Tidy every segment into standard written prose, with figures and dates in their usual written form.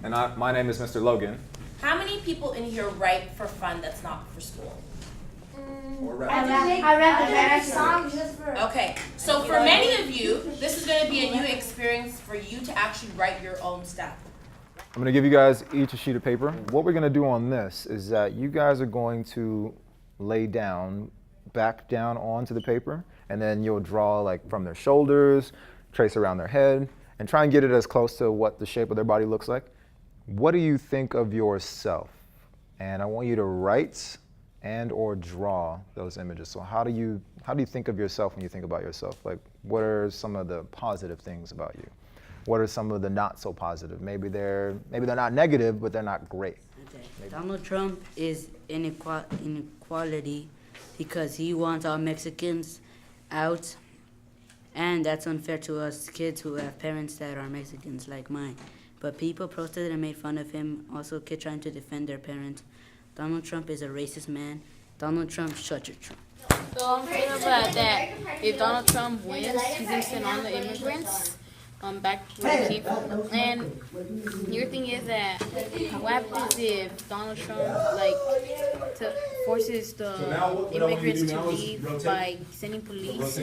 And my name is Mr. Logan. How many people in here write for fun that's not for school? I read the song just for. Okay, so for many of you, this is going to be a new experience for you to actually write your own stuff. I'm going to give you guys each a sheet of paper. What we're going to do on this is that you guys are going to lay down, back down onto the paper, and then you'll draw like from their shoulders, trace around their head, and try and get it as close to what the shape of their body looks like. What do you think of yourself? And I want you to write and or draw those images. So how do you think of yourself when you think about yourself? Like, what are some of the positive things about you? What are some of the not so positive? Maybe they're not negative, but they're not great. Okay. Donald Trump is inequality because he wants all Mexicans out, and that's unfair to us kids who have parents that are Mexicans like mine. But people protested and made fun of him, also kids trying to defend their parents. Donald Trump is a racist man. Donald Trump, shut your Trump. So I'm afraid of that if Donald Trump wins, he's going to send all the immigrants back to where they came from. And your thing is that what happens if Donald Trump forces the immigrants to leave by sending police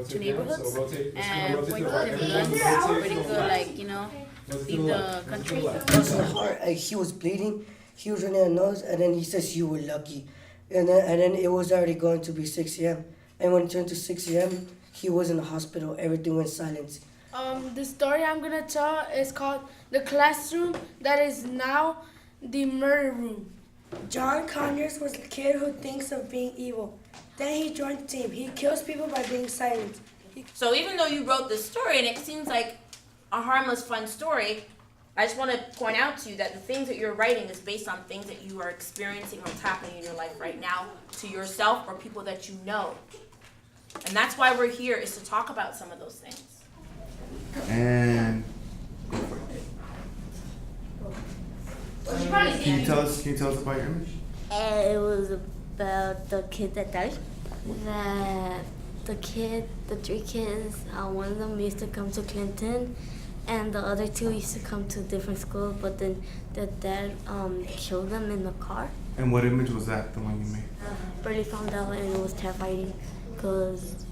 to neighborhoods and pointing them guns where they could leave the country? Because the heart, he was bleeding, he was running a nose, and then he says you were lucky. And then it was already going to be 6 a.m. And when it turned to 6 a.m., he was in the hospital. Everything went silent. The story I'm gonna tell is called The Classroom That Is Now the Murder Room. John Conyers was a kid who thinks of being evil. Then he joined the team. He kills people by being silent. So even though you wrote this story and it seems like a harmless, fun story, I just want to point out to you that the things that you're writing is based on things that you are experiencing or what's happening in your life right now to yourself or people that you know. And that's why we're here, is to talk about some of those things. And can you tell us about your image? It was about the kid that died. The three kids, one of them used to come to Clinton, and the other two used to come to different schools, but then the dad killed them in the car. And what image was that, the one you made? Barely found out, and it was terrifying because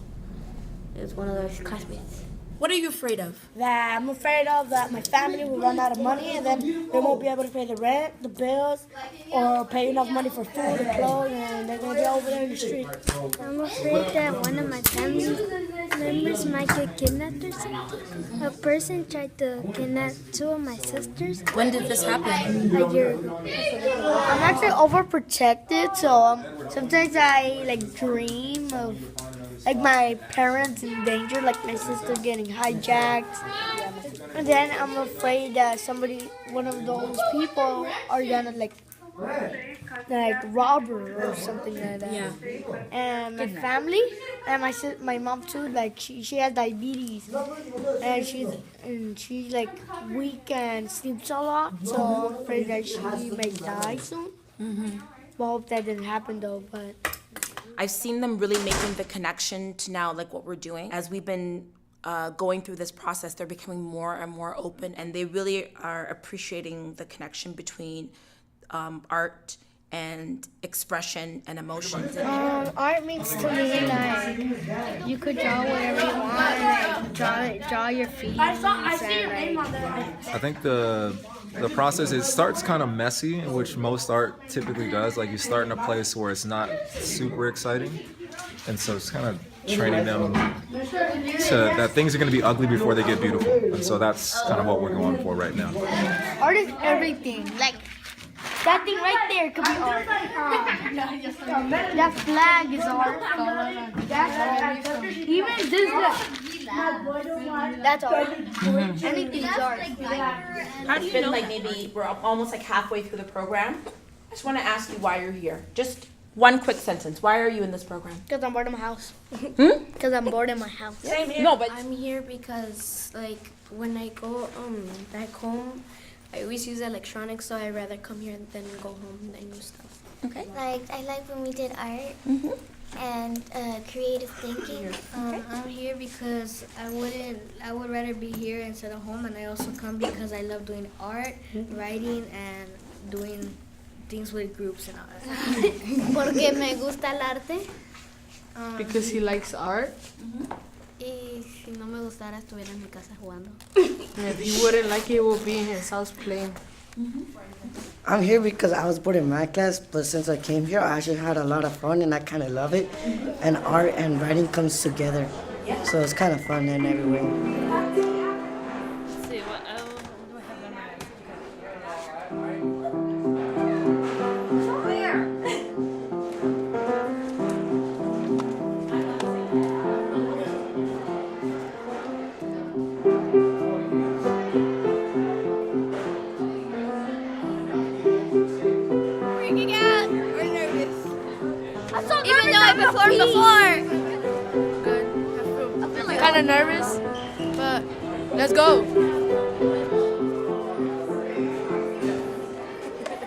it was one of their classmates. What are you afraid of? That I'm afraid of that my family will run out of money and then they won't be able to pay the rent, the bills, or pay enough money for food and clothes, and they're going to be over there in the street. I'm afraid that one of my family members might get kidnapped or something. A person tried to kidnap two of my sisters. When did this happen? A year ago. I'm actually overprotected, so sometimes I dream of my parents in danger, like my sister getting hijacked. And then I'm afraid that one of those people are gonna rob her or something like that. Yeah. And my family and my mom too, she has diabetes and she's weak and sleeps a lot, so I'm afraid that she may die soon. Mm-hmm. But I hope that didn't happen though. But I've seen them really making the connection to now what we're doing. As we've been going through this process, they're becoming more and more open, and they really are appreciating the connection between art and expression and emotions. Art means to me that you could draw whatever you want, draw your feelings. I see your name on there. I think the process, it starts kind of messy, which most art typically does. Like, you start in a place where it's not super exciting, and so it's kind of training them to that things are going to be ugly before they get beautiful. And so that's kind of what we're going for right now. Art is everything. That thing right there could be art. That flag is art. Even this guy. That's art. Anything is art. How do you know? Maybe we're almost halfway through the program. I just want to ask you why you're here. Just one quick sentence. Why are you in this program? Because I'm bored in my house. Because I'm bored in my house. Same here. No, but I'm here because when I go back home, I always use electronics, so I'd rather come here than go home and do stuff. okay. I like when we did art. Mm-hmm. and creative thinking. I'm here because I would rather be here instead of home, and I also come because I love doing art, writing, and doing things with groups and all that. Porque me gusta el arte. Because he likes art. Y si no me gustara, estuviera en mi casa jugando. And if he wouldn't like it, he will be in his house playing. I'm here because I was bored in math class, but since I came here, I actually had a lot of fun and I kind of love it. And art and writing comes together, so it's kind of fun in every way. Let's see, what else do I have memorized? Freaking out or nervous? I'm so nervous. Even though I performed before. I'm kind of nervous, but let's go.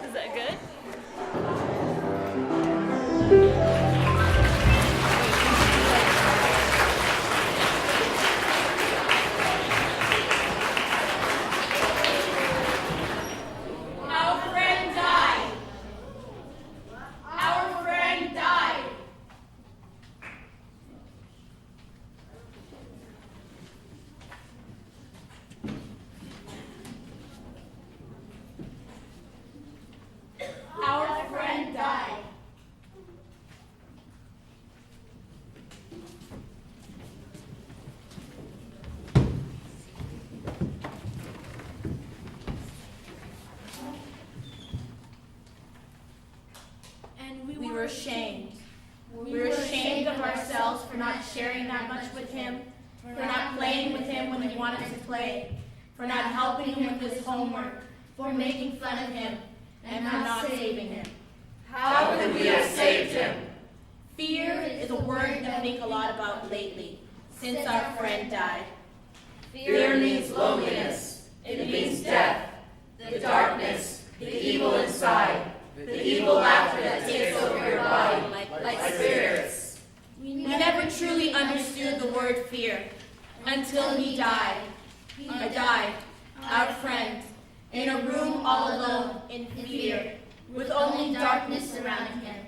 Is that good? Our friend died. Our friend died. Our friend died. And we were ashamed. We were ashamed of ourselves for not sharing that much with him, for not playing with him when he wanted to play, for not helping him with his homework, for making fun of him, and for not saving him. How could we have saved him? Fear is a word that I think a lot about lately, since our friend died. Fear means loneliness. It means death, the darkness, the evil inside, the evil laughter that takes over your body like spirits. We never truly understood the word fear until he died. I died, our friend, in a room all alone in fear, with only darkness surrounding him.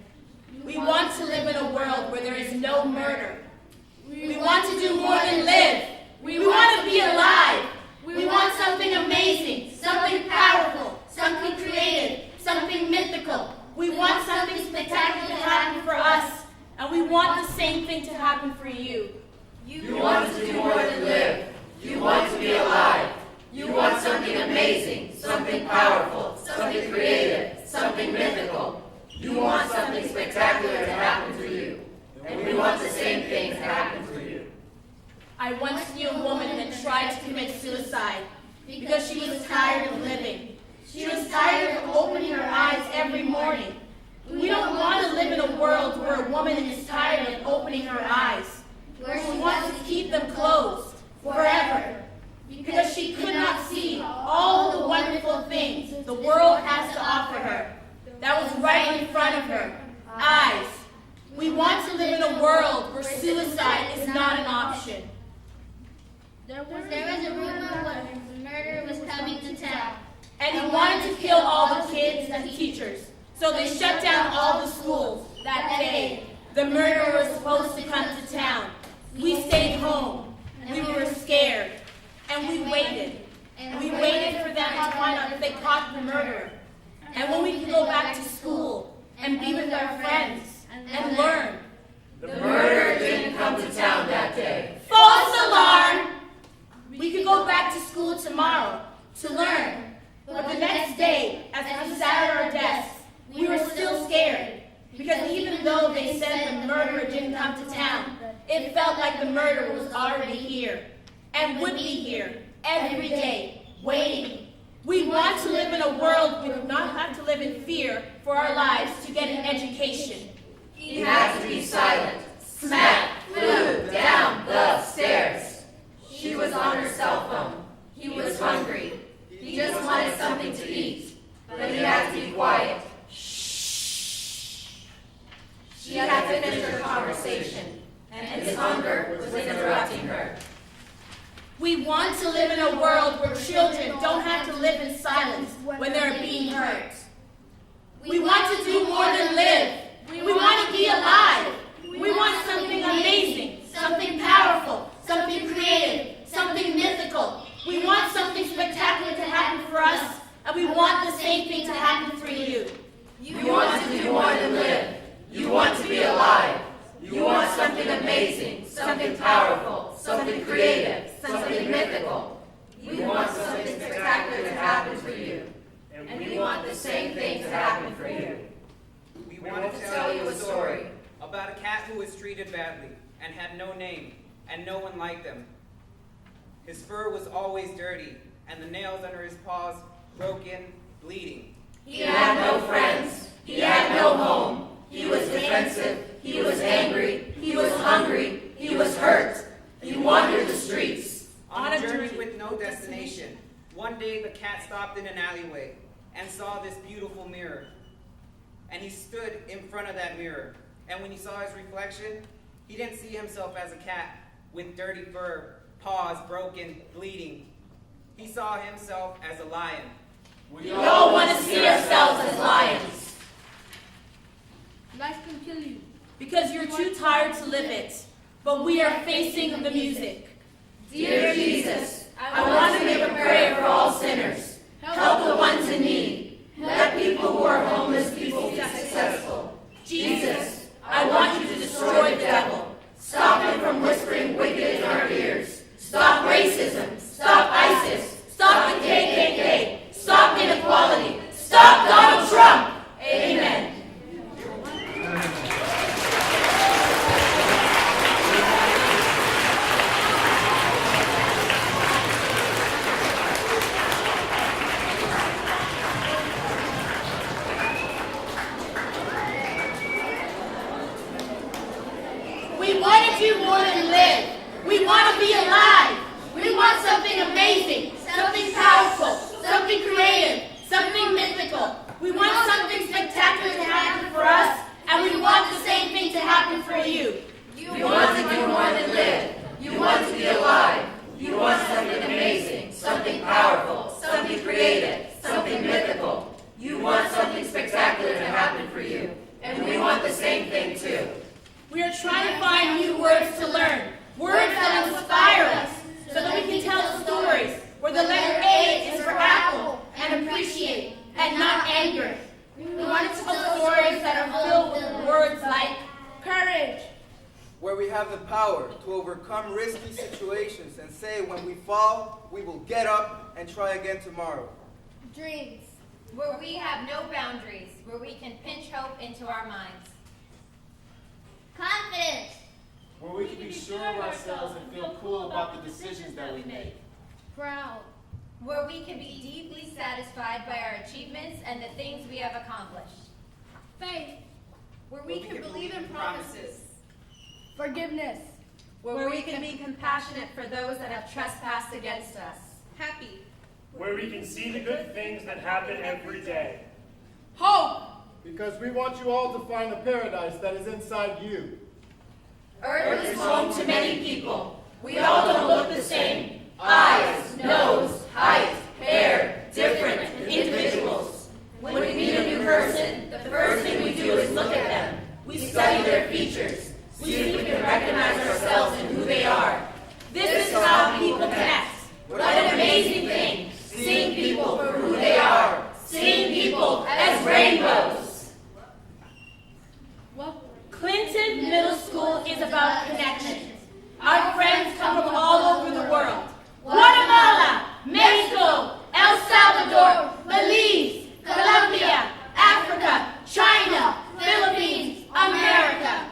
We want to live in a world where there is no murder. We want to do more than live. We want to be alive. We want something amazing, something powerful, something creative, something mythical. We want something spectacular to happen for us, and we want the same thing to happen for you. You want to do more than live. You want to be alive. You want something amazing, something powerful, something creative, something mythical. You want something spectacular to happen for you. And we want the same thing to happen for you. I once knew a woman that tried to commit suicide because she was tired of living. She was tired of opening her eyes every morning. We don't want to live in a world where a woman is tired of opening her eyes, where she wants to keep them closed forever, because she could not see all the wonderful things the world has to offer her that was right in front of her eyes. We want to live in a world where suicide is not an option. There was a rumor where murder was coming to town. And he wanted to kill all the kids and teachers. So they shut down all the schools that day. The murderer was supposed to come to town. We stayed home. We were scared. And we waited. We waited for them to find out if they caught the murderer. And when we could go back to school and be with our friends and learn. The murderer didn't come to town that day. False alarm! We could go back to school tomorrow to learn. But the next day, as we sat at our desks, we were still scared. Because even though they said the murderer didn't come to town, it felt like the murderer was already here. And would be here every day, waiting. We want to live in a world where we do not have to live in fear for our lives to get an education. He had to be silent. Smack flew down the stairs. She was on her cell phone. He was hungry. He just wanted something to eat. But he had to be quiet. Shh. She had to finish her conversation. hunger was interrupting her. We want to live in a world where children don't have to live in silence when they're being hurt. We want to do more than live. We want to be alive. We want something amazing, something powerful, something creative, something mythical. We want something spectacular to happen for us, and we want the same thing to happen for you. You want to do more than live. You want to be alive. You want something amazing, something powerful, something creative, something mythical. You want something spectacular to happen for you. And we want the same thing to happen for you. We wanted to tell you a story about a cat who was treated badly and had no name, and no one liked him. His fur was always dirty, and the nails under his paws broken, bleeding. He had no friends. He had no home. He was defensive. He was angry. He was hungry. He was hurt. He wandered the streets. On a journey with no destination, one day the cat stopped in an alleyway and saw this beautiful mirror. And he stood in front of that mirror. And when he saw his reflection, he didn't see himself as a cat with dirty fur, paws broken, bleeding. He saw himself as a lion. We all want to see ourselves as lions. Life can kill you. Because you're too tired to live it. But we are facing the music. Dear Jesus, I want to make a prayer for all sinners. Help the ones in need. Let people who are homeless people be successful. Jesus, I want you to destroy the devil. Stop him from whispering wicked in our ears. Stop racism. Stop ISIS. Stop the KKK. Stop inequality. Stop Donald Trump. Amen. We want to do more than live. We want to be alive. We want something amazing, something powerful, something creative, something mythical. We want something spectacular to happen for us, and we want the same thing to happen for you. You want to do more than live. You want to be alive. You want something amazing, something powerful, something creative, something mythical. You want something spectacular to happen for you. And we want the same thing too. We are trying to find new words to learn, words that inspire us, so that we can tell stories where the letter A is for apple and appreciate and not anger. We want to tell stories that are filled with words like courage, where we have the power to overcome risky situations and say when we fall, we will get up and try again tomorrow. Dreams, where we have no boundaries, where we can pinch hope into our minds. Confidence, where we can be sure of ourselves and feel cool about the decisions that we make. proud, where we can be deeply satisfied by our achievements and the things we have accomplished. faith, Where we can believe in promises. forgiveness, Where we can be compassionate for those that have trespassed against us. happy, Where we can see the good things that happen every day. hope, because we want you all to find the paradise that is inside you. Earth is home to many people. We all don't look the same. Eyes, nose, height, hair, different individuals. When we meet a new person, the first thing we do is look at them. We study their features, see if we can recognize ourselves in who they are. This is how people connect. What an amazing thing, seeing people for who they are, seeing people as rainbows. Clinton Middle School is about connection. Our friends come from all over the world. Guatemala, Mexico, El Salvador, Belize, Colombia, Africa, China, Philippines, America.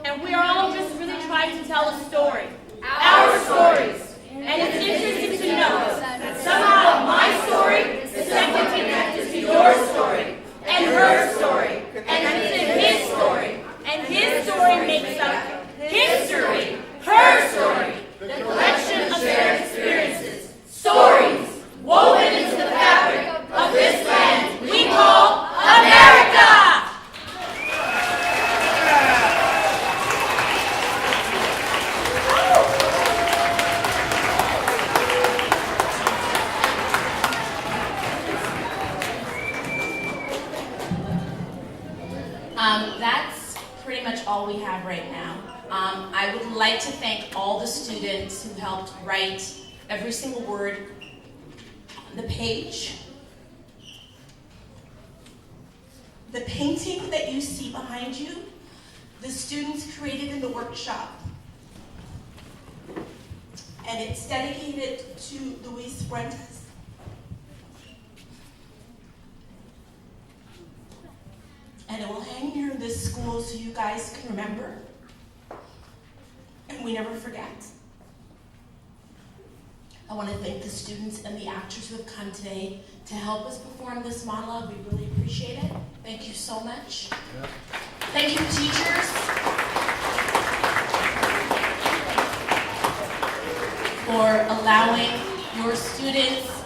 And we are all just really trying to tell a story. Our stories. And it's interesting to know that somehow my story is somehow connected to your story, and her story, and his story. And his story makes up history, her story, the collection of shared experiences, stories woven into the fabric of this land we call America! have right now. I would like to thank all the students who helped write every single word on the page. The painting that you see behind you, the students created in the workshop. And it's dedicated to Luis Fuentes. And it will hang here in this school so you guys can remember. And we never forget. I want to thank the students and the actors who have come today to help us perform this monologue. We really appreciate it. Thank you so much. Thank you, teachers, for allowing your students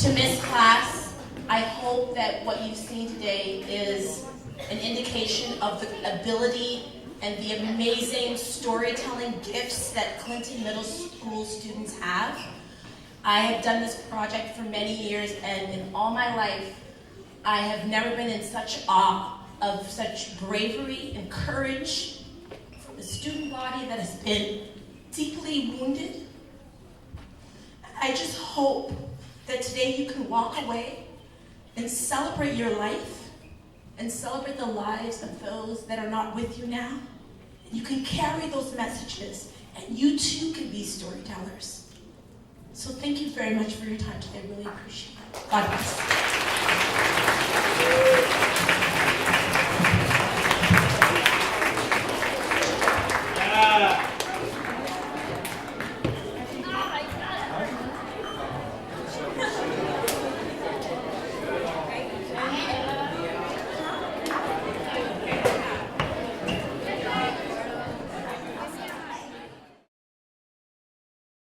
to miss class. I hope that what you've seen today is an indication of the ability and the amazing storytelling gifts that Clinton Middle School students have. I have done this project for many years, and in all my life, I have never been in such awe of such bravery and courage from a student body that has been deeply wounded. I just hope that today you can walk away and celebrate your life and celebrate the lives of those that are not with you now. You can carry those messages, and you too can be storytellers. So thank you very much for your time today. I really appreciate it. God bless.